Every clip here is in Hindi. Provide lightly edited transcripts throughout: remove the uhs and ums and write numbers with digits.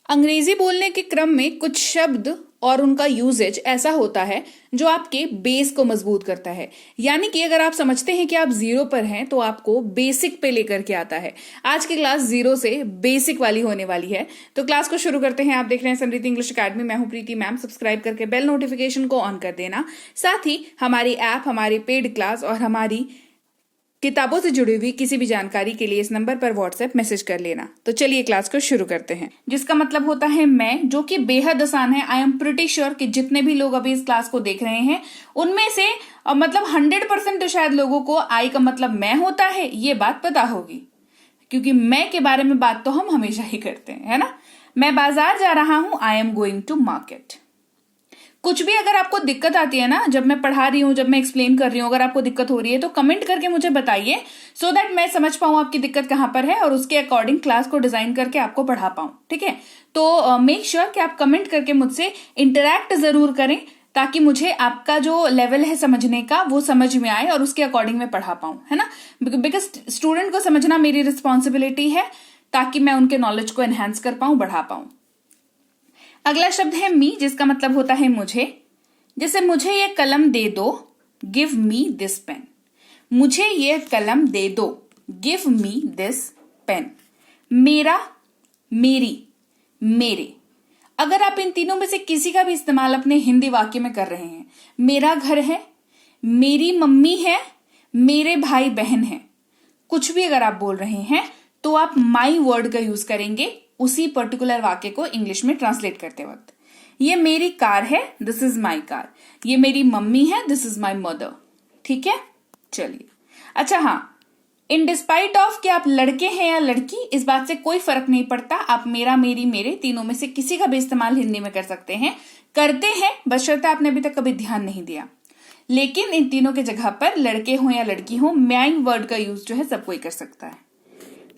अंग्रेजी बोलने के क्रम में कुछ शब्द और उनका यूजेज ऐसा होता है जो आपके बेस को मजबूत करता है। यानी कि अगर आप समझते हैं कि आप जीरो पर हैं तो आपको बेसिक पे लेकर के आता है। आज की क्लास जीरो से बेसिक वाली होने वाली है, तो क्लास को शुरू करते हैं। आप देख रहे हैं समृद्धि इंग्लिश अकेडमी, मैं हूं प्रीति मैम। सब्सक्राइब करके बेल नोटिफिकेशन को ऑन कर देना। साथ ही हमारी ऐप, हमारी पेड क्लास और हमारी किताबों से जुड़ी हुई किसी भी जानकारी के लिए इस नंबर पर व्हाट्सएप मैसेज कर लेना। तो चलिए क्लास को शुरू करते हैं, जिसका मतलब होता है मैं, जो कि बेहद आसान है। आई एम प्रिटी श्योर कि जितने भी लोग अभी इस क्लास को देख रहे हैं उनमें से मतलब 100% तो शायद लोगों को आई का मतलब मैं होता है ये बात पता होगी, क्योंकि मैं के बारे में बात तो हम हमेशा ही करते हैं, है ना। मैं बाजार जा रहा हूं, I am going to market. कुछ भी अगर आपको दिक्कत आती है ना, जब मैं पढ़ा रही हूं, जब मैं एक्सप्लेन कर रही हूं, अगर आपको दिक्कत हो रही है तो कमेंट करके मुझे बताइए, सो दैट मैं समझ पाऊं आपकी दिक्कत कहां पर है और उसके अकॉर्डिंग क्लास को डिजाइन करके आपको पढ़ा पाऊं। ठीक है, तो मेक श्योर कि आप कमेंट करके मुझसे इंटरेक्ट जरूर करें, ताकि मुझे आपका जो लेवल है समझने का वो समझ में आए और उसके अकॉर्डिंग मैं पढ़ा पाऊं, है ना। बिकॉज स्टूडेंट को समझना मेरी रिस्पॉन्सिबिलिटी है, ताकि मैं उनके नॉलेज को एनहांस कर पाऊं, बढ़ा पाऊं। अगला शब्द है मी, जिसका मतलब होता है मुझे। जैसे मुझे ये कलम दे दो, गिव मी दिस पेन। मुझे ये कलम दे दो, गिव मी दिस पेन। मेरा, मेरी, मेरे। अगर आप इन तीनों में से किसी का भी इस्तेमाल अपने हिंदी वाक्य में कर रहे हैं, मेरा घर है, मेरी मम्मी है, मेरे भाई बहन है, कुछ भी अगर आप बोल रहे हैं तो आप माई वर्ड का यूज करेंगे उसी पर्टिकुलर वाक्य को इंग्लिश में ट्रांसलेट करते वक्त। ये मेरी कार है, दिस इज माई कार। ये मेरी मम्मी है, दिस इज माई मदर। ठीक है, चलिए। अच्छा हाँ, इन डिस्पाइट ऑफ कि आप लड़के हैं या लड़की, इस बात से कोई फर्क नहीं पड़ता। आप मेरा, मेरी, मेरे तीनों में से किसी का भी इस्तेमाल हिंदी में कर सकते हैं, करते हैं, बशर्ते आपने अभी तक कभी ध्यान नहीं दिया। लेकिन इन तीनों के जगह पर लड़के हो या लड़की हो, माई वर्ड का यूज जो है सब कोई कर सकता है।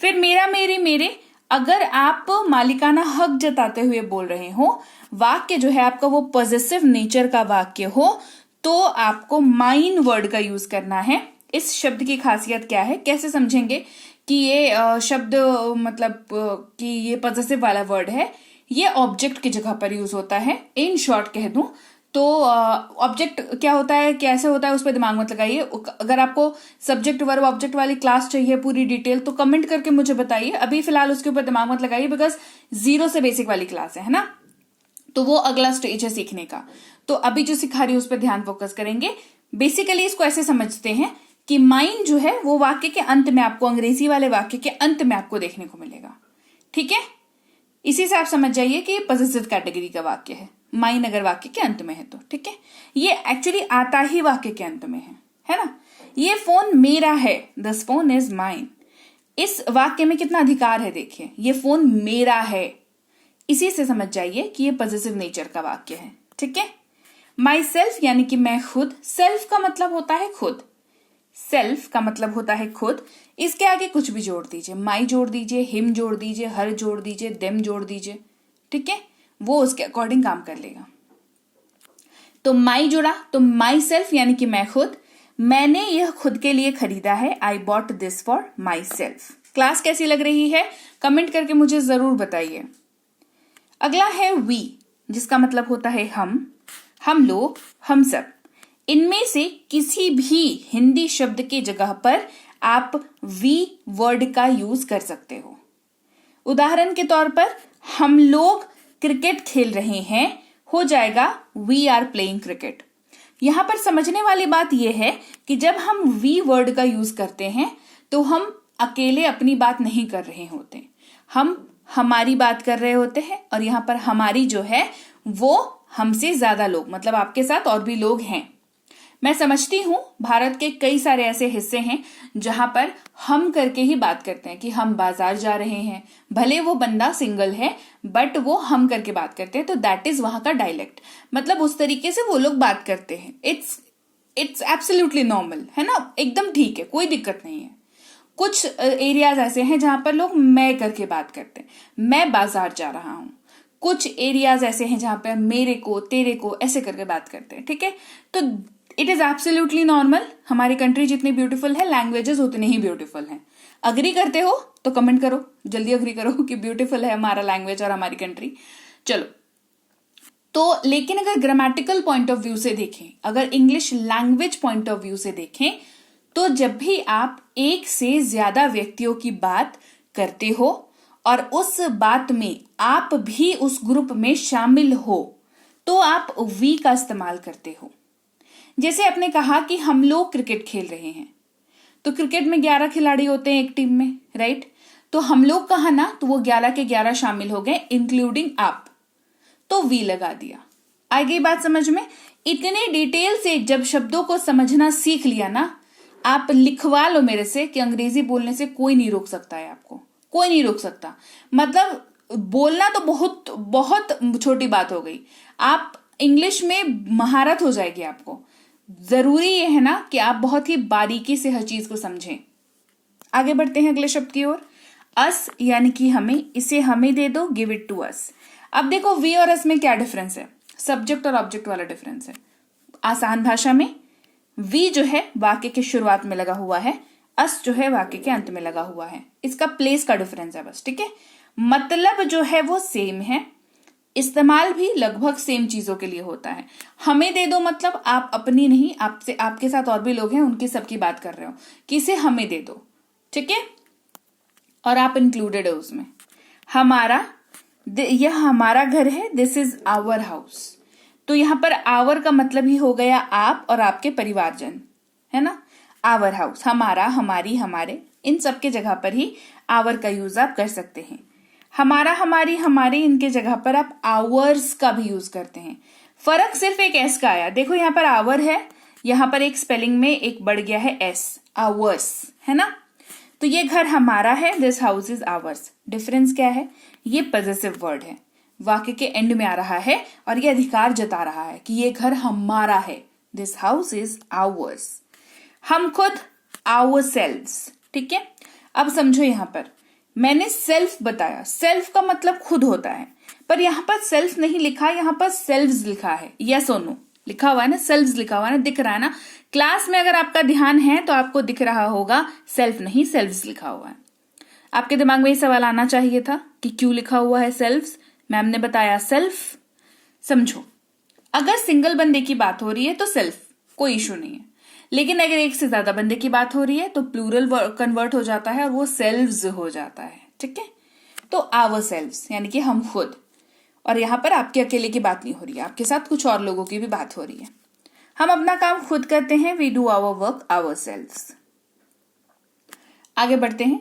फिर मेरा, मेरी, मेरे, अगर आप मालिकाना हक जताते हुए बोल रहे हो, वाक्य जो है आपका वो पॉजिटिव नेचर का वाक्य हो, तो आपको माइन वर्ड का यूज करना है। इस शब्द की खासियत क्या है, कैसे समझेंगे कि ये शब्द मतलब कि ये पॉजिटिव वाला वर्ड है। ये ऑब्जेक्ट की जगह पर यूज होता है। इन शॉर्ट कह दूं तो ऑब्जेक्ट क्या होता है, कैसे होता है, उस पर दिमाग मत लगाइए। अगर आपको सब्जेक्ट वर्ब ऑब्जेक्ट वाली क्लास चाहिए पूरी डिटेल, तो कमेंट करके मुझे बताइए। अभी फिलहाल उसके ऊपर दिमाग मत लगाइए, बिकॉज जीरो से बेसिक वाली क्लास है ना, तो वो अगला स्टेज है सीखने का। तो अभी जो सिखा रही हूं उस पर ध्यान फोकस करेंगे। बेसिकली इसको ऐसे समझते हैं कि माइन जो है वो वाक्य के अंत में आपको, अंग्रेजी वाले वाक्य के अंत में आपको देखने को मिलेगा। ठीक है, इसी से आप समझ जाइए कि पॉजिटिव कैटेगरी का वाक्य है। माइन अगर वाक्य के अंत में है तो ठीक है, ये एक्चुअली आता ही वाक्य के अंत में है ना। ये फोन मेरा है, दिस फोन इज माइन। इस वाक्य में कितना अधिकार है देखिए, ये फोन मेरा है। इसी से समझ जाइए कि ये पॉजिटिव नेचर का वाक्य है। ठीक है, माई सेल्फ यानी कि मैं खुद। सेल्फ का मतलब होता है खुद, सेल्फ का मतलब होता है खुद। इसके आगे कुछ भी जोड़ दीजिए, माई जोड़ दीजिए, हिम जोड़ दीजिए, हर जोड़ दीजिए, देम जोड़ दीजिए। ठीक है, वो उसके अकॉर्डिंग काम कर लेगा। तो माई जुड़ा तो माई सेल्फ यानी कि मैं खुद। मैंने यह खुद के लिए खरीदा है, I bought this for my self. Class कैसी लग रही है कमेंट करके मुझे जरूर बताइए। अगला है वी, जिसका मतलब होता है हम लोग, हम सब। इनमें से किसी भी हिंदी शब्द के जगह पर आप वी वर्ड का यूज कर सकते हो। उदाहरण के तौर पर हम लोग क्रिकेट खेल रहे हैं, हो जाएगा वी आर प्लेइंग क्रिकेट। यहां पर समझने वाली बात यह है कि जब हम वी वर्ड का यूज करते हैं तो हम अकेले अपनी बात नहीं कर रहे होते, हम हमारी बात कर रहे होते हैं। और यहां पर हमारी जो है वो हमसे ज्यादा लोग, मतलब आपके साथ और भी लोग हैं। मैं समझती हूं भारत के कई सारे ऐसे हिस्से हैं जहां पर हम करके ही बात करते हैं कि हम बाजार जा रहे हैं, भले वो बंदा सिंगल है बट वो हम करके बात करते हैं। तो दैट इज वहां का डायलेक्ट, मतलब उस तरीके से वो लोग बात करते हैं। इट्स एब्सोल्युटली नॉर्मल, है ना, एकदम ठीक है, कोई दिक्कत नहीं है। कुछ एरियाज ऐसे हैं जहां पर लोग मैं करके बात करते हैं, मैं बाजार जा रहा हूं। कुछ एरियाज ऐसे हैं जहां पर मेरे को, तेरे को ऐसे करके बात करते हैं। ठीक है, तो इट इज एब्सोल्युटली नॉर्मल। हमारी कंट्री जितनी ब्यूटीफुल है, लैंग्वेजेस उतनी ही ब्यूटीफुल हैं। अग्री करते हो तो कमेंट करो, जल्दी अग्री करो कि ब्यूटीफुल है हमारा लैंग्वेज और हमारी कंट्री। चलो, तो लेकिन अगर ग्रामेटिकल पॉइंट ऑफ व्यू से देखें, अगर English language point of view से देखें, तो जब भी आप एक से ज्यादा व्यक्तियों की बात करते हो और उस बात में आप भी उस ग्रुप में शामिल हो, तो आप वी का इस्तेमाल करते हो। जैसे आपने कहा कि हम लोग क्रिकेट खेल रहे हैं, तो क्रिकेट में 11 खिलाड़ी होते हैं एक टीम में, राइट? तो हम लोग कहा ना, तो वो 11 के 11 शामिल हो गए इंक्लूडिंग आप, तो वी लगा दिया। आ गई बात समझ में? इतने डिटेल से जब शब्दों को समझना सीख लिया ना, आप लिखवा लो मेरे से कि अंग्रेजी बोलने से कोई नहीं रोक सकता है आपको, कोई नहीं रोक सकता। मतलब बोलना तो बहुत बहुत छोटी बात हो गई, आप इंग्लिश में महारत हो जाएगी आपको। जरूरी ये है ना कि आप बहुत ही बारीकी से हर चीज को समझें। आगे बढ़ते हैं अगले शब्द की ओर। अस यानी कि हमें, इसे हमें दे दो, गिव इट टू अस। अब देखो वी और अस में क्या डिफरेंस है, सब्जेक्ट और ऑब्जेक्ट वाला डिफरेंस है। आसान भाषा में वी जो है वाक्य के शुरुआत में लगा हुआ है, अस जो है वाक्य के अंत में लगा हुआ है। इसका प्लेस का डिफरेंस है बस, ठीक है? मतलब जो है वो सेम है, इस्तेमाल भी लगभग सेम चीजों के लिए होता है। हमें दे दो मतलब आप अपनी नहीं, आपसे, आपके साथ और भी लोग हैं उनकी सबकी बात कर रहे हो कि इसे हमें दे दो, ठीक है? और आप इंक्लूडेड है उसमें। हमारा, यह हमारा घर है, दिस इज आवर हाउस। तो यहां पर आवर का मतलब ही हो गया आप और आपके परिवारजन, है ना? आवर हाउस, हमारा, हमारी, हमारे, इन सब के जगह पर ही आवर का यूज आप कर सकते हैं। हमारा, हमारी, हमारे, इनके जगह पर आप आवर्स का भी यूज करते हैं। फर्क सिर्फ एक एस का आया। देखो यहाँ पर आवर है, यहां पर एक स्पेलिंग में एक बढ़ गया है एस, आवर्स, है ना? तो ये घर हमारा है, this house is ours. Difference क्या है? ये पॉजेसिव वर्ड है, वाक्य के एंड में आ रहा है और ये अधिकार जता रहा है कि ये घर हमारा है, दिस हाउस इज आवर्स। हम खुद, आवर सेल्व्स, ठीक है? अब समझो, यहां पर मैंने सेल्फ बताया, सेल्फ का मतलब खुद होता है, पर यहां पर सेल्फ नहीं लिखा, यहां पर सेल्व्स लिखा है। यस और नो लिखा हुआ है ना, सेल्व्स लिखा हुआ है ना, दिख रहा है ना? क्लास में अगर आपका ध्यान है तो आपको दिख रहा होगा सेल्फ नहीं सेल्व्स लिखा हुआ है। आपके दिमाग में ये सवाल आना चाहिए था कि क्यों लिखा हुआ है सेल्व्स। मैम ने बताया सेल्फ। समझो, अगर सिंगल बंदे की बात हो रही है तो सेल्फ, कोई इशू नहीं है, लेकिन अगर एक से ज्यादा बंदे की बात हो रही है तो प्लूरल कन्वर्ट हो जाता है और वो सेल्व्स हो जाता है, ठीक है? तो आवर सेल्व्स यानी कि हम खुद, और यहां पर आपके अकेले की बात नहीं हो रही है, आपके साथ कुछ और लोगों की भी बात हो रही है। हम अपना काम खुद करते हैं, we do our work ourselves. आगे बढ़ते हैं,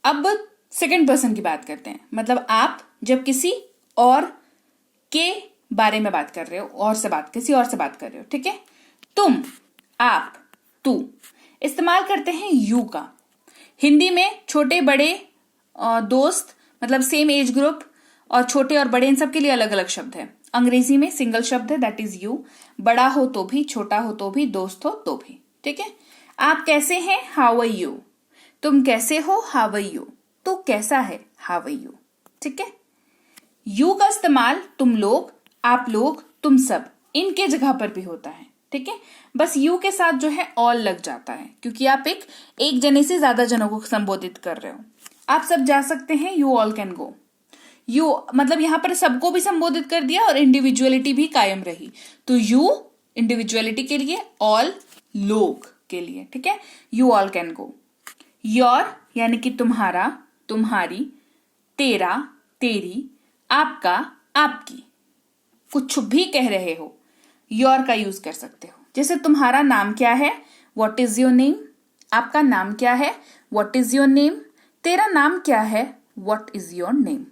अब सेकंड पर्सन की बात करते हैं। मतलब आप जब किसी और के बारे में बात कर रहे हो, और से बात, किसी और से बात कर रहे हो, ठीक है? तुम, आप, तू, इस्तेमाल करते हैं यू का। हिंदी में छोटे बड़े दोस्त, मतलब सेम एज ग्रुप, और छोटे और बड़े, इन सब के लिए अलग अलग शब्द है। अंग्रेजी में सिंगल शब्द है, दैट इज यू। बड़ा हो तो भी, छोटा हो तो भी, दोस्त हो तो भी, ठीक है? आप कैसे हैं, हाउ आर यू। तुम कैसे हो, हाउ आर यू। तो कैसा है, हाउ आर यू, ठीक है? यू का इस्तेमाल तुम लोग, आप लोग, तुम सब, इनके जगह पर भी होता है, ठीक है? बस यू के साथ जो है ऑल लग जाता है, क्योंकि आप एक जने से ज्यादा जनों को संबोधित कर रहे हो। आप सब जा सकते हैं, you all can go. You मतलब यहां पर सबको भी संबोधित कर दिया और इंडिविजुअलिटी भी कायम रही। तो यू इंडिविजुअलिटी के लिए, ऑल लोग के लिए, ठीक है? You all can go. Your यानी कि तुम्हारा, तुम्हारी, तेरा, तेरी, आपका, आपकी, कुछ भी कह रहे हो योर का यूज कर सकते हो। जैसे तुम्हारा नाम क्या है, व्हाट इज योर नेम। आपका नाम क्या है, व्हाट इज योर नेम। तेरा नाम क्या है, what is your name.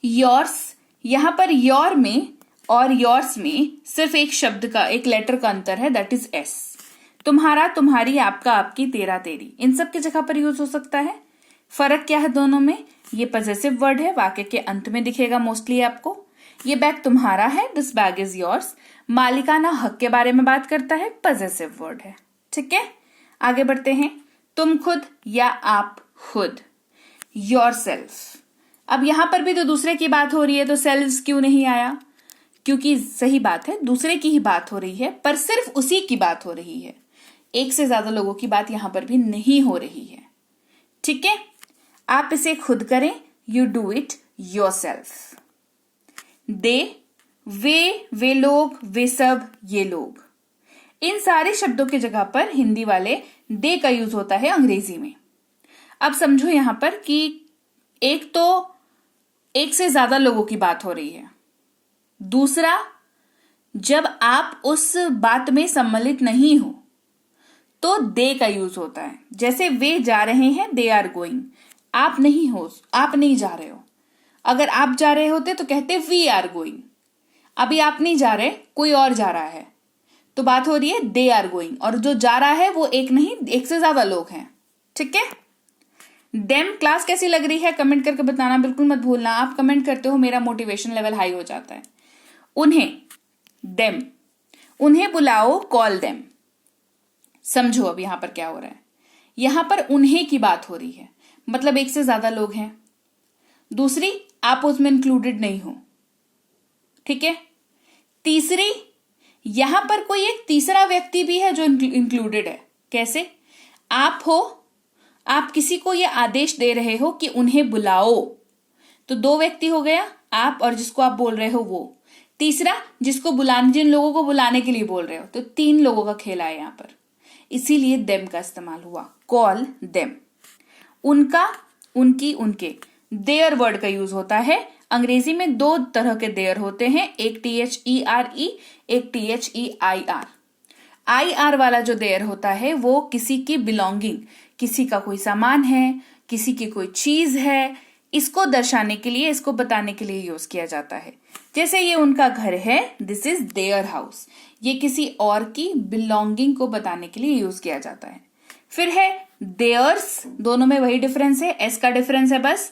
Yours, यहां पर योर में और योर्स में सिर्फ एक शब्द का, एक लेटर का अंतर है, दैट इज एस। तुम्हारा, तुम्हारी, आपका, आपकी, तेरा, तेरी, इन सब की जगह पर यूज हो सकता है। फर्क क्या है दोनों में? ये पॉजेसिव वर्ड है, वाक्य के अंत में दिखेगा मोस्टली आपको। ये बैग तुम्हारा है, दिस बैग इज योर्स। मालिकाना हक के बारे में बात करता है, पॉजेसिव वर्ड है, ठीक है? आगे बढ़ते हैं, तुम खुद या आप खुद, योरसेल्फ। अब यहां पर भी तो दूसरे की बात हो रही है, तो सेल्व्स क्यों नहीं आया? क्योंकि सही बात है, दूसरे की ही बात हो रही है, पर सिर्फ उसी की बात हो रही है, एक से ज्यादा लोगों की बात यहां पर भी नहीं हो रही है, ठीक है, आप इसे खुद करें, यू डू इट योरसेल्फ। दे, वे लोग, वे सब, ये लोग, इन सारे शब्दों की जगह पर हिंदी वाले दे का यूज होता है अंग्रेजी में। अब समझो यहां पर कि एक से ज्यादा लोगों की बात हो रही है। दूसरा, जब आप उस बात में सम्मिलित नहीं हो तो दे का यूज होता है। जैसे वे जा रहे हैं, दे आर गोइंग, आप नहीं जा रहे हो। अगर आप जा रहे होते तो कहते वी आर गोइंग। अभी आप नहीं जा रहे, कोई और जा रहा है, तो बात हो रही है दे आर गोइंग, और जो जा रहा है वो एक नहीं, एक से ज्यादा लोग हैं। ठीक है, देम क्लास कैसी लग रही है कमेंट करके बताना बिल्कुल मत भूलना। आप कमेंट करते हो, मेरा मोटिवेशन लेवल हाई हो जाता है। उन्हें, देम, उन्हें बुलाओ, कॉल देम। समझो अब यहां पर क्या हो रहा है। यहां पर उन्हें की बात हो रही है, मतलब एक से ज्यादा लोग हैं। दूसरी, आप उसमें इंक्लूडेड नहीं हो। ठीक है, तीसरी, यहां पर कोई एक तीसरा व्यक्ति भी है जो इंक्लूडेड है। कैसे? आप हो, आप किसी को यह आदेश दे रहे हो कि उन्हें बुलाओ, तो दो व्यक्ति हो गया, आप और जिसको आप बोल रहे हो वो। तीसरा, जिन लोगों को बुलाने के लिए बोल रहे हो, तो 3 लोगों का खेल है यहां पर, इसीलिए देम का इस्तेमाल हुआ। Call them. उनका, उनकी, उनके, देयर वर्ड का यूज होता है। अंग्रेजी में 2 तरह के देयर होते हैं, एक THERE, एक THEIR। IR वाला जो देयर होता है वो किसी की बिलोंगिंग, किसी का कोई सामान है, किसी की कोई चीज है, इसको दर्शाने के लिए, इसको बताने के लिए यूज किया जाता है। जैसे ये उनका घर है, दिस इज देयर हाउस, ये किसी और की बिलोंगिंग को बताने के लिए यूज किया जाता है। फिर है देयर्स, दोनों में वही डिफरेंस है, एस का डिफरेंस है बस।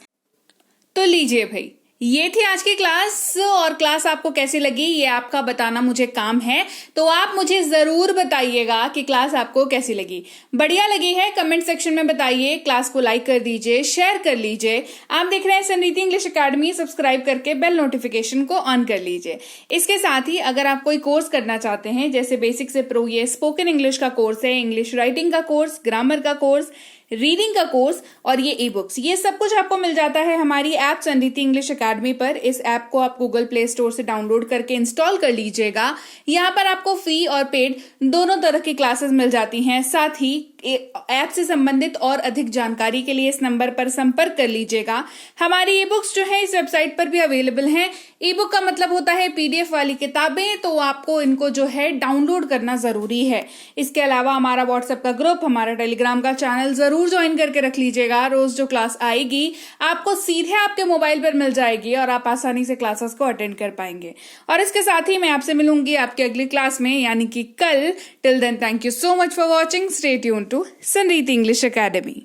तो लीजिए भाई, ये थी आज की क्लास, और क्लास आपको कैसी लगी ये आपका बताना मुझे काम है, तो आप मुझे जरूर बताइएगा कि क्लास आपको कैसी लगी। बढ़िया लगी है कमेंट सेक्शन में बताइए, क्लास को लाइक कर दीजिए, शेयर कर लीजिए। आप देख रहे हैं संरीति इंग्लिश एकेडमी, सब्सक्राइब करके बेल नोटिफिकेशन को ऑन कर लीजिए। इसके साथ ही अगर आप कोई कोर्स करना चाहते हैं, जैसे बेसिक से प्रो, ये स्पोकन इंग्लिश का कोर्स है, इंग्लिश राइटिंग का कोर्स, ग्रामर का कोर्स, रीडिंग का कोर्स और ये ई बुक्स, ये सब कुछ आपको मिल जाता है हमारी ऐप संरीति इंग्लिश एकेडमी पर। इस ऐप को आप गूगल प्ले स्टोर से डाउनलोड करके इंस्टॉल कर लीजिएगा। यहाँ पर आपको फ्री और पेड दोनों तरह की क्लासेस मिल जाती हैं। साथ ही ऐप से संबंधित और अधिक जानकारी के लिए इस नंबर पर संपर्क कर लीजिएगा। हमारी ई बुक्स जो है इस वेबसाइट पर भी अवेलेबल हैं। ई बुक का मतलब होता है PDF वाली किताबें, तो आपको इनको जो है डाउनलोड करना जरूरी है। इसके अलावा हमारा व्हाट्सएप का ग्रुप, हमारा टेलीग्राम का चैनल जरूर ज्वाइन करके रख लीजिएगा। रोज जो क्लास आएगी आपको सीधे आपके मोबाइल पर मिल जाएगी और आप आसानी से क्लासेस को अटेंड कर पाएंगे। और इसके साथ ही मैं आपसे मिलूंगी आपकी अगली क्लास में, यानी कि कल। Till then, thank you so much for watching. Stay tuned to Sanriti English academy.